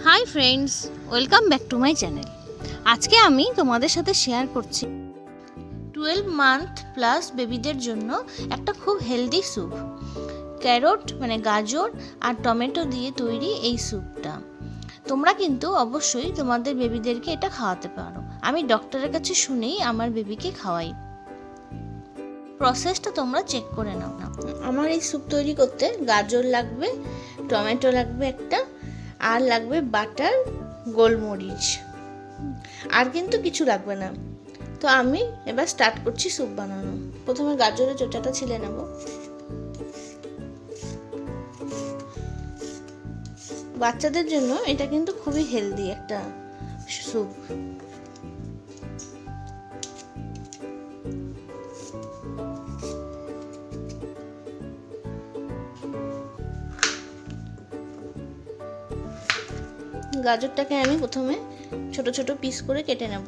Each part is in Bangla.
Hi friends, welcome back to my channel. আজকে আমি তোমাদের সাথে শেয়ার করছি 12 মান্থ প্লাস বেবিদের জন্য একটা খুব হেলদি স্যুপ। ক্যারট মানে গাজর আর টমেটো দিয়ে তৈরি এই স্যুপটা তোমরা কিন্তু অবশ্যই তোমাদের বেবিদেরকে এটা খাওয়াতে পারো। আমি ডক্টরের কাছে শুনেই আমার বেবিকে খাওয়াই। প্রসেসটা তোমরা চেক করে নাও। আমার এই স্যুপ তৈরি করতে গাজর লাগবে, টমেটো লাগবে একটা, আর লাগবে বাটার, গোলমরিচ, আর কিন্তু কিছু লাগবে না। তো আমি এবার স্টার্ট করছি স্যুপ বানানো। প্রথমে গাজরের চোচাটা ছিলে নেব। বাচ্চাদের জন্য এটা কিন্তু খুবই হেলদি একটা স্যুপ। গাজরটাকে আমি প্রথমে ছোট ছোট পিস করে কেটে নেব।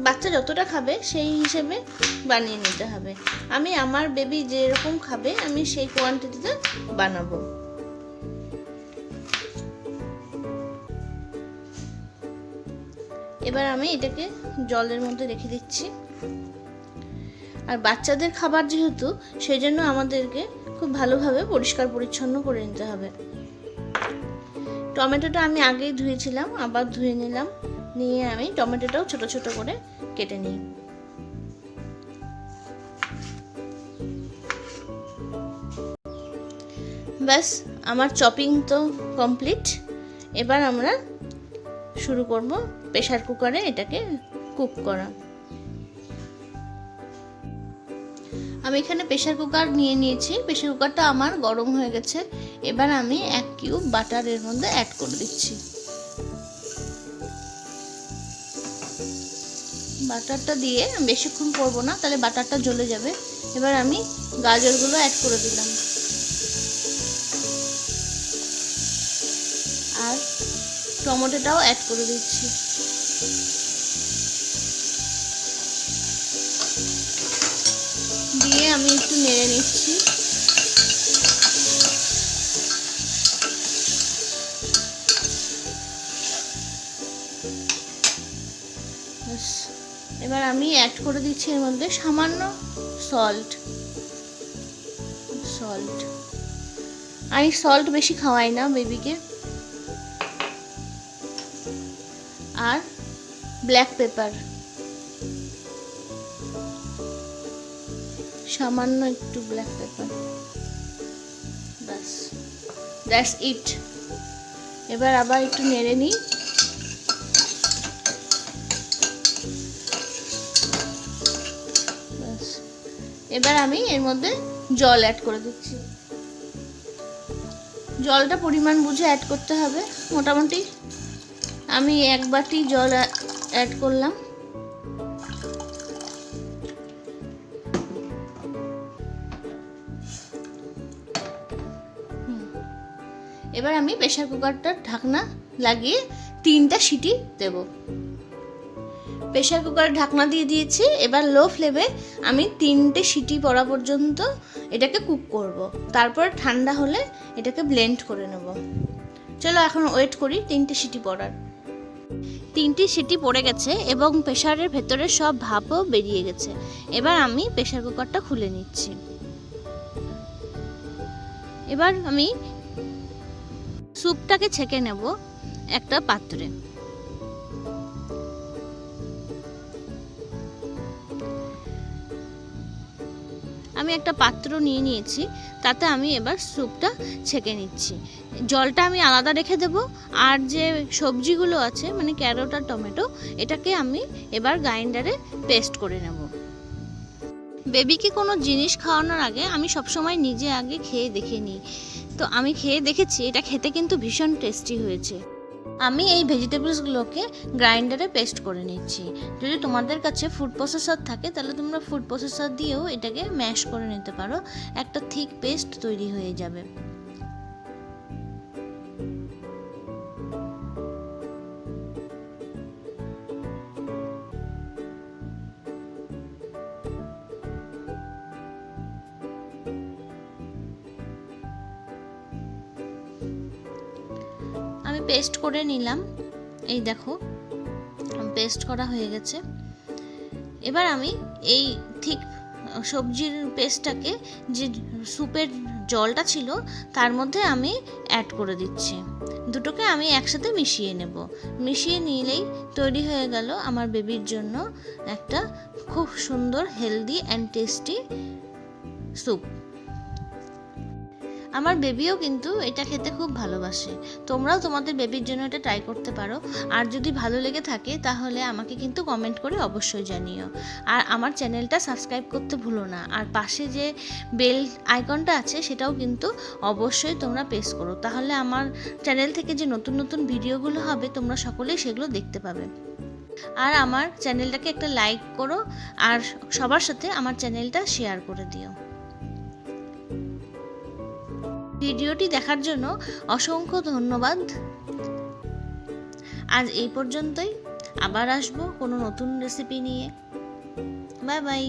বাচ্চা যতটা খাবে সেই হিসেবে বানিয়ে নিতে হবে। আমি আমার বেবি যেরকম খাবে আমি সেই কোয়ান্টিটিতে বানাবো। এবার আমি এটাকে জলের মধ্যে রেখে দিচ্ছি। আর বাচ্চাদের খাবার যেহেতু, সেই জন্য আমাদেরকে খুব ভালোভাবে পরিষ্কার পরিচ্ছন্ন করে নিতে হবে। টমেটোটা আমি আগেই ধুয়েছিলাম, আবার ধুয়ে নিলাম। নিয়ে আমি টমেটোটাও ছোট ছোট করে কেটে নিই। ব্যাস, আমার চপিং তো কমপ্লিট। এবার আমরা শুরু করব প্রেসার কুকারে এটাকে কুক করা। আমি এখানে প্রেসার কুকার নিয়ে নিয়েছি। প্রেসার কুকারটা আমার গরম হয়ে গেছে। এবার আমি 1 কিউব বাটার এর মধ্যে অ্যাড করে দিচ্ছি। বাটারটা দিয়ে বেশিক্ষণ করবো না, তাহলে বাটারটা জ্বলে যাবে। এবার আমি গাজরগুলো অ্যাড করে দিলাম আর টমেটোটাও অ্যাড করে দিচ্ছি। দিয়ে আমি একটু নেড়ে নিচ্ছি। এবার আমি অ্যাড করে দিচ্ছি এর মধ্যে সামান্য সল্ট। আমি সল্ট বেশি খাওয়াই না বেবিকে। আর ব্ল্যাক পেপার সামান্য একটু black pepper. Bus, that's it. এবার আবার একটু নেড়ে নিই। এবার আমি এর মধ্যে জল অ্যাড করে দিচ্ছি। জলটা পরিমাণ বুঝে অ্যাড করতে হবে। মোটামুটি আমি 1 বাটি জল অ্যাড করলাম। এবার আমি প্রেসার কুকারটার ঢাকনা লাগিয়ে 3টা সিটি দেব। প্রেসার কুকারের ঢাকনা দিয়ে দিয়েছি। এবার লো ফ্লেমে আমি 3টে সিটি পড়া পর্যন্ত এটাকে কুক করব। তারপর ঠান্ডা হলে এটাকে ব্লেন্ড করে নেব। চলো এখন ওয়েট করি 3টে সিটি পড়ার। 3টি সিটি পড়ে গেছে এবং প্রেসারের ভেতরে সব ভাপও বেরিয়ে গেছে। এবার আমি প্রেসার কুকারটা খুলে নিচ্ছি। এবার আমি স্যুপটাকে ছেঁকে নেব একটা পাত্রে। আমি একটা পাত্র নিয়ে নিয়েছি, তাতে আমি এবার স্যুপটা ছেঁকে নিচ্ছি। জলটা আমি আলাদা রেখে দেব। আর যে সবজিগুলো আছে মানে ক্যারট আর টমেটো, এটাকে আমি এবার গ্রাইন্ডারে পেস্ট করে নেব। বেবিকে কোনো জিনিস খাওয়ানোর আগে আমি সবসময় নিজে আগে খেয়ে দেখে নিই। তো আমি খেয়ে দেখেছি, এটা খেতে কিন্তু ভীষণ টেস্টি হয়েছে। আমি এই ভেজিটেবলসগুলোকে গ্রাইন্ডারে পেস্ট করে নিচ্ছি। যদি তোমাদের কাছে ফুড প্রসেসর থাকে তাহলে তোমরা ফুড প্রসেসর দিয়েও এটাকে ম্যাশ করে নিতে পারো। একটা থিক পেস্ট তৈরি হয়ে যাবে। পেস্ট করে নিলাম। এই দেখো পেস্ট করা হয়ে গেছে। এবার আমি এই ঠিক সবজির পেস্টটাকে যে স্যুপের জলটা ছিল তার মধ্যে আমি অ্যাড করে দিচ্ছি। দুটোকে আমি একসাথে মিশিয়ে নেব। মিশিয়ে নিলেই তৈরি হয়ে গেল আমার বেবির জন্য একটা খুব সুন্দর হেলদি অ্যান্ড টেস্টি স্যুপ। আমার বেবিও কিন্তু এটা খেতে খুব ভালোবাসে। তোমরাও তোমাদের বেবির জন্য এটা ট্রাই করতে পারো। আর যদি ভালো লেগে থাকে তাহলে আমাকে কিন্তু কমেন্ট করে অবশ্যই জানিও। আর আমার চ্যানেলটা সাবস্ক্রাইব করতে ভুলো না। আর পাশে যে বেল আইকনটা আছে সেটাও কিন্তু অবশ্যই তোমরা প্রেস করো, তাহলে আমার চ্যানেল থেকে যে নতুন নতুন ভিডিওগুলো হবে তোমরা সকলেই সেগুলো দেখতে পাবে। আর আমার চ্যানেলটাকে একটা লাইক করো আর সবার সাথে আমার চ্যানেলটা শেয়ার করে দিও। ভিডিওটি দেখার জন্য অসংখ্য ধন্যবাদ। আজ এই পর্যন্তই, আবার আসবো কোনো নতুন রেসিপি নিয়ে। Bye bye.